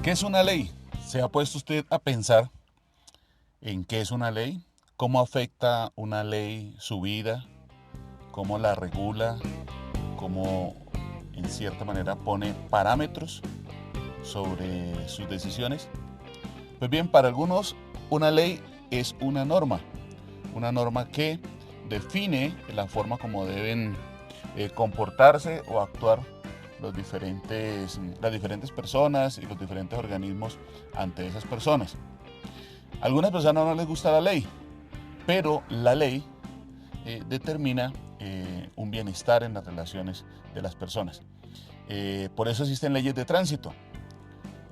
¿Qué es una ley? ¿Se ha puesto usted a pensar en qué es una ley? ¿Cómo afecta una ley su vida? ¿Cómo la regula? ¿Cómo en cierta manera pone parámetros sobre sus decisiones? Pues bien, para algunos una ley es una norma que define la forma como deben comportarse o actuar las diferentes personas y los diferentes organismos ante esas personas. A algunas personas no les gusta la ley, pero la ley determina un bienestar en las relaciones de las personas. Por eso existen leyes de tránsito.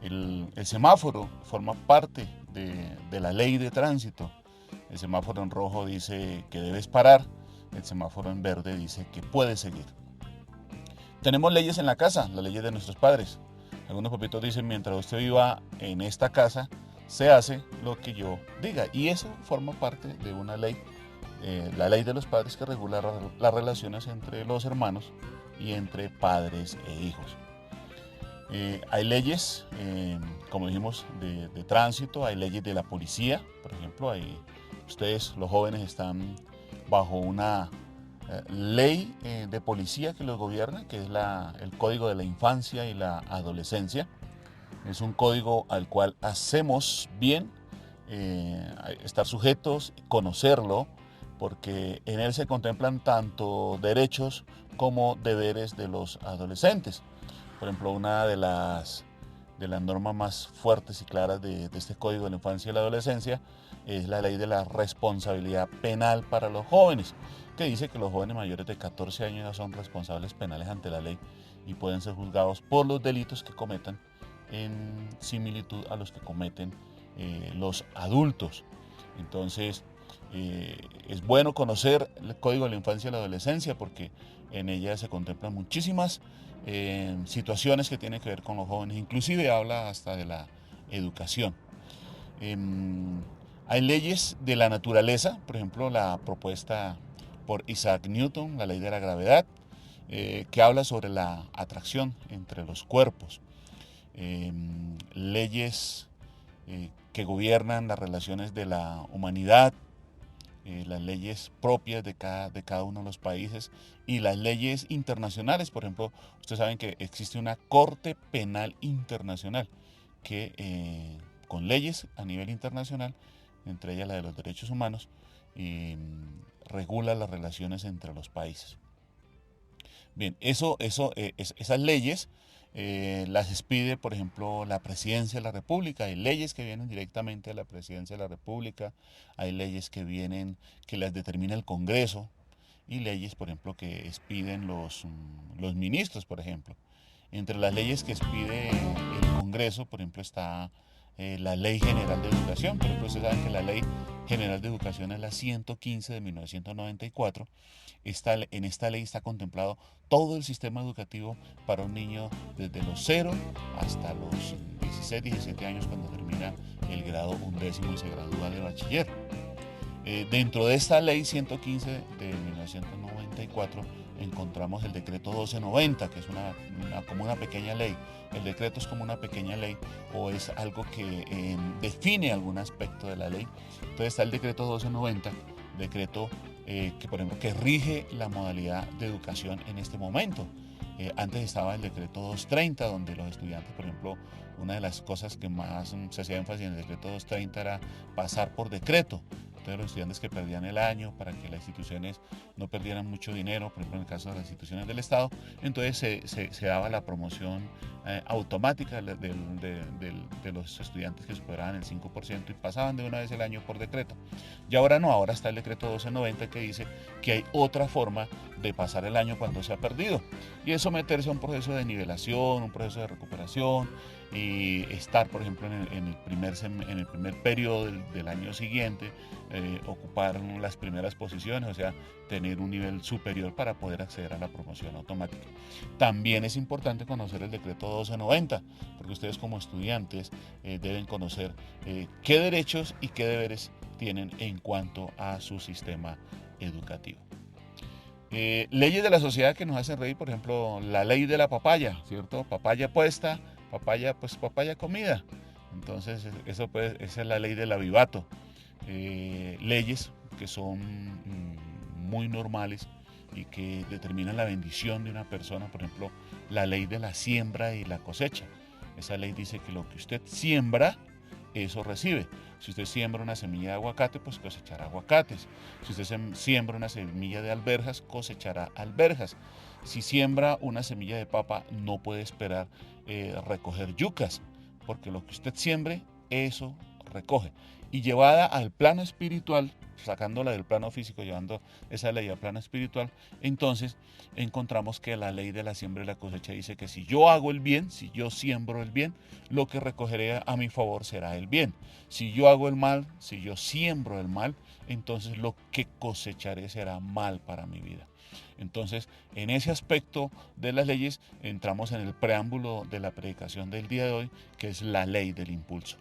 El semáforo forma parte de la ley de tránsito. El semáforo en rojo dice que debes parar, el semáforo en verde dice que puedes seguir. Tenemos leyes en la casa, las leyes de nuestros padres. Algunos papitos dicen, mientras usted viva en esta casa, se hace lo que yo diga. Y eso forma parte de una ley, la ley de los padres que regula las relaciones entre los hermanos y entre padres e hijos. Hay leyes, como dijimos, de tránsito, hay leyes de la policía, por ejemplo, ustedes, los jóvenes, están bajo una ley de policía que los gobierna, que es el Código de la Infancia y la Adolescencia. Es un código al cual hacemos bien estar sujetos, conocerlo, porque en él se contemplan tanto derechos como deberes de los adolescentes. Por ejemplo, una de las normas más fuertes y claras de este Código de la Infancia y la Adolescencia es la ley de la responsabilidad penal para los jóvenes, que dice que los jóvenes mayores de 14 años ya son responsables penales ante la ley y pueden ser juzgados por los delitos que cometan en similitud a los que cometen los adultos. Entonces, es bueno conocer el Código de la Infancia y la Adolescencia porque en ella se contemplan muchísimas situaciones que tienen que ver con los jóvenes, inclusive habla hasta de la educación. Eh, Hay leyes de la naturaleza, por ejemplo, la propuesta por Isaac Newton, la ley de la gravedad, que habla sobre la atracción entre los cuerpos. Leyes que gobiernan las relaciones de la humanidad, las leyes propias de cada uno de los países y las leyes internacionales. Por ejemplo, ustedes saben que existe una Corte Penal Internacional que con leyes a nivel internacional, entre ellas la de los derechos humanos, eh, regula las relaciones entre los países. Bien, esas leyes las expide, por ejemplo, la Presidencia de la República. Hay leyes que vienen directamente de la Presidencia de la República, hay leyes que las determina el Congreso y leyes, por ejemplo, que expiden los ministros, por ejemplo. Entre las leyes que expide el Congreso, por ejemplo, está la Ley General de Educación. Por ejemplo, ustedes saben que la Ley General de Educación es la 115 de 1994. En esta ley está contemplado todo el sistema educativo para un niño desde los 0 hasta los 16, 17 años cuando termina el grado undécimo y se gradúa de bachiller. Dentro de esta ley 115 de 1994 encontramos el decreto 1290, que es como una pequeña ley. El decreto es como una pequeña ley o es algo que define algún aspecto de la ley. Entonces está el decreto 1290, decreto que por ejemplo que rige la modalidad de educación en este momento. Antes estaba el decreto 230, donde los estudiantes, por ejemplo, una de las cosas que más se hacía énfasis en el decreto 230 era pasar por decreto. Entonces los estudiantes que perdían el año para que las instituciones no perdieran mucho dinero, por ejemplo en el caso de las instituciones del Estado, entonces se daba la promoción automática de los estudiantes que superaban el 5% y pasaban de una vez el año por decreto. Y ahora no, ahora está el decreto 1290 que dice que hay otra forma de pasar el año cuando se ha perdido y es someterse a un proceso de nivelación, un proceso de recuperación y estar, por ejemplo, en el primer periodo del año siguiente, ocupar las primeras posiciones, o sea, tener un nivel superior para poder acceder a la promoción automática. También es importante conocer el decreto 1290, porque ustedes como estudiantes deben conocer qué derechos y qué deberes tienen en cuanto a su sistema educativo. Leyes de la sociedad que nos hacen reír, por ejemplo, la ley de la papaya, ¿cierto? Papaya puesta, papaya, pues papaya comida. Entonces, eso pues, esa es la ley del avivato. Leyes que son muy normales y que determinan la bendición de una persona, por ejemplo, la ley de la siembra y la cosecha. Esa ley dice que lo que usted siembra, eso recibe. Si usted siembra una semilla de aguacate, pues cosechará aguacates. Si usted siembra una semilla de alberjas, cosechará alberjas. Si siembra una semilla de papa, no puede esperar recoger yucas, porque lo que usted siembre, eso recoge. Y llevada al plano espiritual, sacándola del plano físico, llevando esa ley al plano espiritual, entonces encontramos que la ley de la siembra y la cosecha dice que si yo hago el bien, si yo siembro el bien, lo que recogeré a mi favor será el bien. Si yo hago el mal, si yo siembro el mal, entonces lo que cosecharé será mal para mi vida. Entonces, en ese aspecto de las leyes, entramos en el preámbulo de la predicación del día de hoy, que es la ley del impulso.